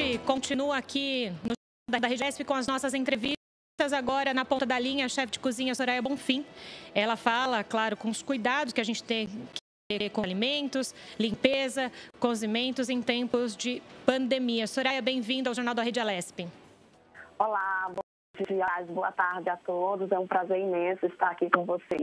gente continua aqui no da RGESP com as nossas entrevistas. Agora, na ponta da linha, a chefe de cozinha, Soraya Bonfim. Ela fala, claro, com os cuidados que a gente tem que ter com alimentos, limpeza, cozimentos em tempos de pandemia. Soraya, bem-vinda ao Jornal da Rede Alesp. Olá, bom dia, boa tarde a todos. É um prazer imenso estar aqui com vocês,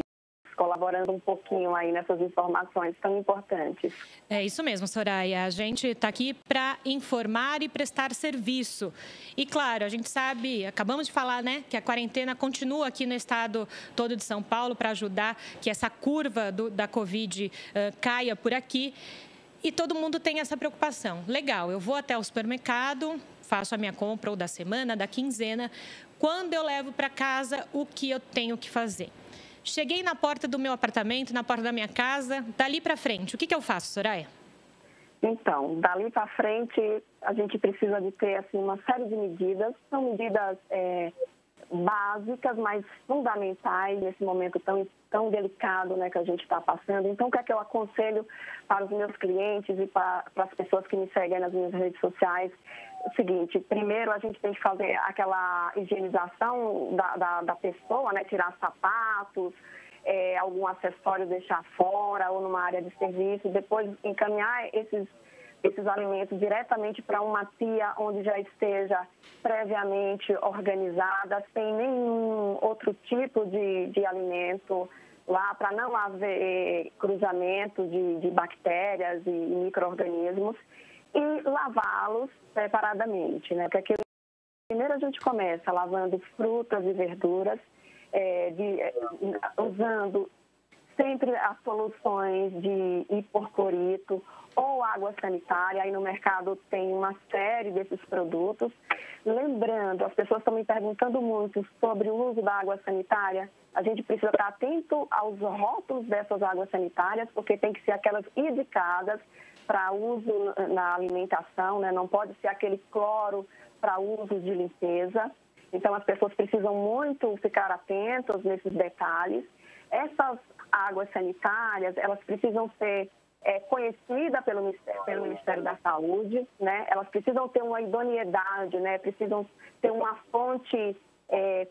colaborando um pouquinho aí nessas informações tão importantes. É isso mesmo, Soraya. A gente está aqui para informar e prestar serviço. E, claro, a gente sabe, acabamos de falar, né, que a quarentena continua aqui no estado todo de São Paulo para ajudar que essa curva da Covid caia por aqui. E todo mundo tem essa preocupação. Legal, eu vou até o supermercado, faço a minha compra ou da semana, da quinzena. Quando eu levo para casa, o que eu tenho que fazer? Cheguei na porta do meu apartamento, na porta da minha casa, dali para frente, o que eu faço, Soraya? Então, dali para frente, a gente precisa de ter assim, uma série de medidas. São medidas básicas, mas fundamentais nesse momento tão delicado, né, que a gente está passando. Então, o que é que eu aconselho para os meus clientes e para as pessoas que me seguem nas minhas redes sociais? O seguinte, primeiro a gente tem que fazer aquela higienização da pessoa, né? Tirar sapatos, algum acessório deixar fora ou numa área de serviço, depois encaminhar esses alimentos diretamente para uma pia onde já esteja previamente organizada, sem nenhum outro tipo de alimento lá, para não haver cruzamento de bactérias e micro-organismos, e lavá-los separadamente, né? Porque primeiro a gente começa lavando frutas e verduras, usando sempre as soluções de hiporclorito ou água sanitária. Aí no mercado tem uma série desses produtos. Lembrando, as pessoas estão me perguntando muito sobre o uso da água sanitária. A gente precisa estar atento aos rótulos dessas águas sanitárias, porque tem que ser aquelas indicadas para uso na alimentação, né? Não pode ser aquele cloro para uso de limpeza. Então, as pessoas precisam muito ficar atentas nesses detalhes. Essas águas sanitárias, elas precisam ser conhecidas pelo Ministério da Saúde, né? Elas precisam ter uma idoneidade, né? Precisam ter uma fonte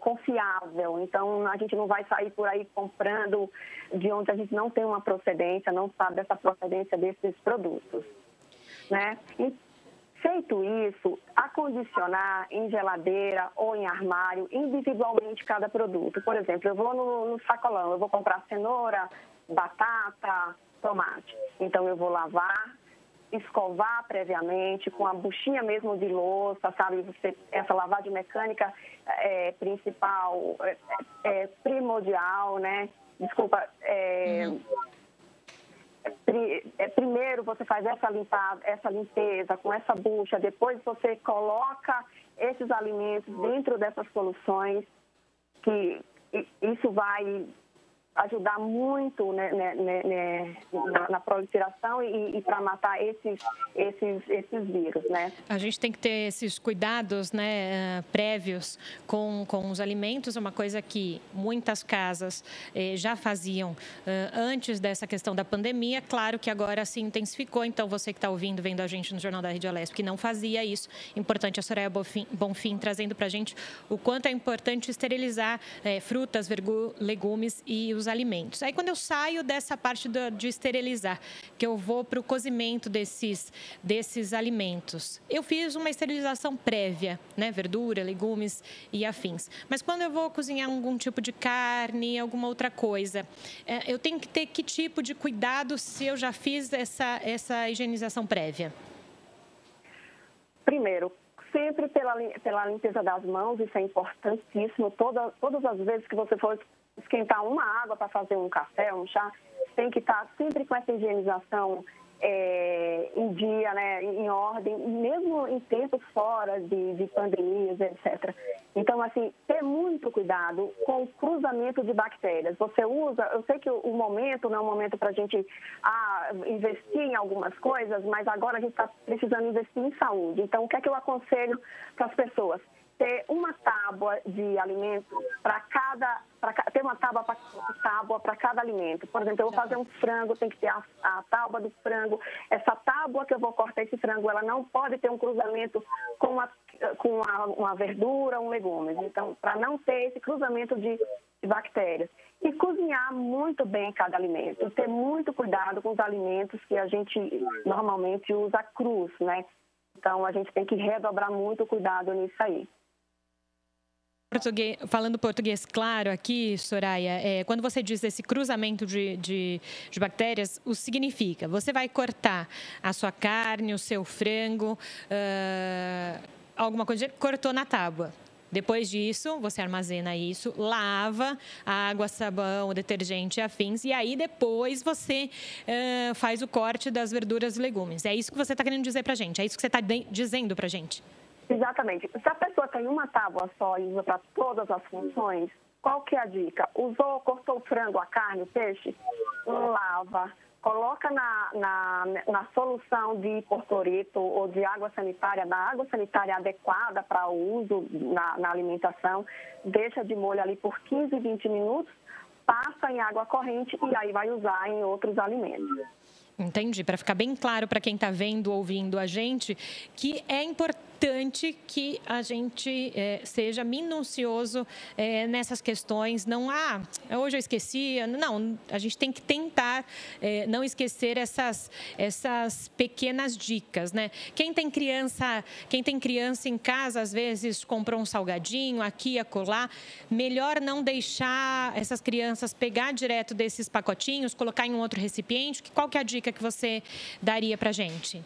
confiável. Então, a gente não vai sair por aí comprando de onde a gente não tem uma procedência, não sabe dessa procedência desses produtos, né? E, feito isso, acondicionar em geladeira ou em armário individualmente cada produto. Por exemplo, eu vou no sacolão, eu vou comprar cenoura, batata, tomate. Então, eu vou lavar, escovar previamente com a buchinha mesmo de louça, sabe? Essa lavagem mecânica principal, primordial, né? Desculpa, primeiro você faz essa limpeza com essa bucha, depois você coloca esses alimentos dentro dessas soluções, que isso vai ajudar muito, né, na proliferação e para matar esses vírus, né? A gente tem que ter esses cuidados, né, prévios com os alimentos, uma coisa que muitas casas já faziam antes dessa questão da pandemia. Claro que agora se intensificou, então você que está ouvindo, vendo a gente no Jornal da Rede Alesp, que não fazia isso, importante a Soraya Bonfim trazendo para a gente o quanto é importante esterilizar frutas, legumes e os alimentos. Aí, quando eu saio dessa parte de esterilizar, que eu vou para o cozimento desses alimentos, eu fiz uma esterilização prévia, né? Verdura, legumes e afins. Mas quando eu vou cozinhar algum tipo de carne, alguma outra coisa, eu tenho que ter que tipo de cuidado se eu já fiz essa higienização prévia? Primeiro, sempre pela limpeza das mãos, isso é importantíssimo. Todas as vezes que você for esquentar uma água para fazer um café, um chá, tem que estar sempre com essa higienização em dia, né, em ordem, mesmo em tempos fora de pandemias, etc. Então, assim, ter muito cuidado com o cruzamento de bactérias. Você usa, eu sei que o momento não é um momento para a gente investir em algumas coisas, mas agora a gente está precisando investir em saúde. Então, o que é que eu aconselho para as pessoas? ter uma tábua de alimento ter uma tábua para cada alimento. Por exemplo, eu vou fazer um frango, tem que ter a tábua do frango. Essa tábua que eu vou cortar esse frango, ela não pode ter um cruzamento com uma verdura, um legume. Então, para não ter esse cruzamento de bactérias. E cozinhar muito bem cada alimento. Ter muito cuidado com os alimentos que a gente normalmente usa crus, né? Então, a gente tem que redobrar muito cuidado nisso aí. Falando português claro aqui, Soraya, quando você diz esse cruzamento de bactérias, o significa, você vai cortar a sua carne, o seu frango, alguma coisa, cortou na tábua. Depois disso, você armazena isso, lava a água, sabão, o detergente e afins, e aí depois você faz o corte das verduras e legumes. É isso que você está querendo dizer para a gente? É isso que você está dizendo para a gente? Exatamente. Se a pessoa tem uma tábua só e usa para todas as funções, qual que é a dica? Cortou o frango, a carne, o peixe, lava, coloca na solução de hiportorito ou de água sanitária, da água sanitária adequada para o uso na alimentação, deixa de molho ali por 15, 20 minutos, passa em água corrente e aí vai usar em outros alimentos. Entendi. Para ficar bem claro para quem está vendo, ouvindo a gente, que é importante que a gente seja minucioso nessas questões. Não, hoje eu esqueci. Não, a gente tem que tentar não esquecer essas pequenas dicas, né? Quem tem criança em casa, às vezes comprou um salgadinho aqui, acolá. Melhor não deixar essas crianças pegar direto desses pacotinhos, colocar em um outro recipiente. Qual que é a dica que você daria para a gente?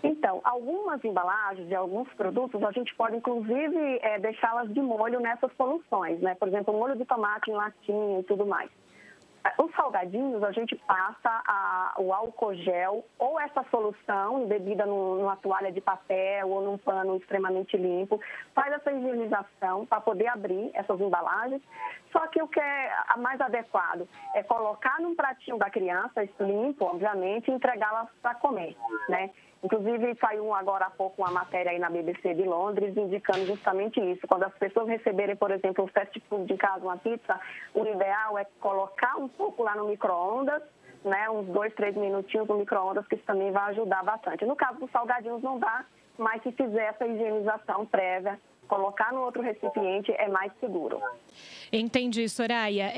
Então, algumas embalagens de alguns produtos, a gente pode, inclusive, deixá-las de molho nessas soluções, né? Por exemplo, molho de tomate em latinha e tudo mais. Os salgadinhos, a gente passa o álcool gel ou essa solução embebida numa toalha de papel ou num pano extremamente limpo, faz essa higienização para poder abrir essas embalagens. Só que o que é mais adequado é colocar num pratinho da criança, limpo, obviamente, e entregá-la para comer, né? Inclusive, saiu agora há pouco uma matéria aí na BBC de Londres indicando justamente isso. Quando as pessoas receberem, por exemplo, um fast food em casa, uma pizza, o ideal é colocar um pouco lá no micro-ondas, né, uns 2, 3 minutinhos no micro-ondas, que isso também vai ajudar bastante. No caso dos salgadinhos não dá, mas se fizer essa higienização prévia, colocar no outro recipiente é mais seguro. Entendi, Soraya.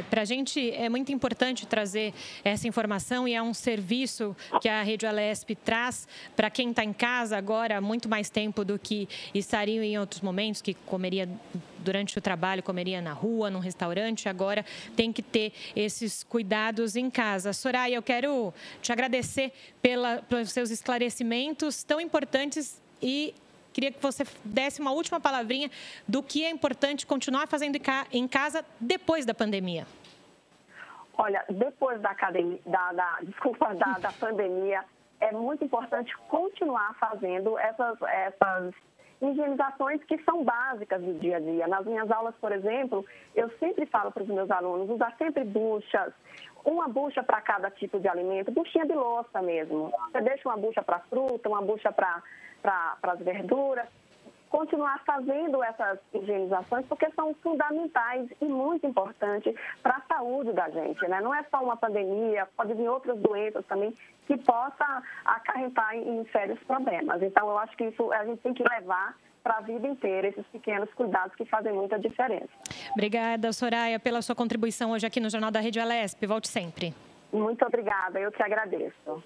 Para a gente é muito importante trazer essa informação e é um serviço que a Rede Alesp traz para quem está em casa agora há muito mais tempo do que estaria em outros momentos, que comeria durante o trabalho, comeria na rua, num restaurante, agora tem que ter esses cuidados em casa. Soraya, eu quero te agradecer pelos seus esclarecimentos tão importantes e queria que você desse uma última palavrinha do que é importante continuar fazendo em casa depois da pandemia. Olha, depois da pandemia, é muito importante continuar fazendo essas higienizações que são básicas do dia a dia. Nas minhas aulas, por exemplo, eu sempre falo para os meus alunos usar sempre buchas, uma bucha para cada tipo de alimento, buchinha de louça mesmo. Você deixa uma bucha para fruta, uma bucha para as verduras, continuar fazendo essas higienizações, porque são fundamentais e muito importantes para a saúde da gente, né? Não é só uma pandemia, pode vir outras doenças também que possa acarretar em sérios problemas. Então, eu acho que isso a gente tem que levar para a vida inteira, esses pequenos cuidados que fazem muita diferença. Obrigada, Soraya, pela sua contribuição hoje aqui no Jornal da Rede Alesp. Volte sempre. Muito obrigada, eu que agradeço.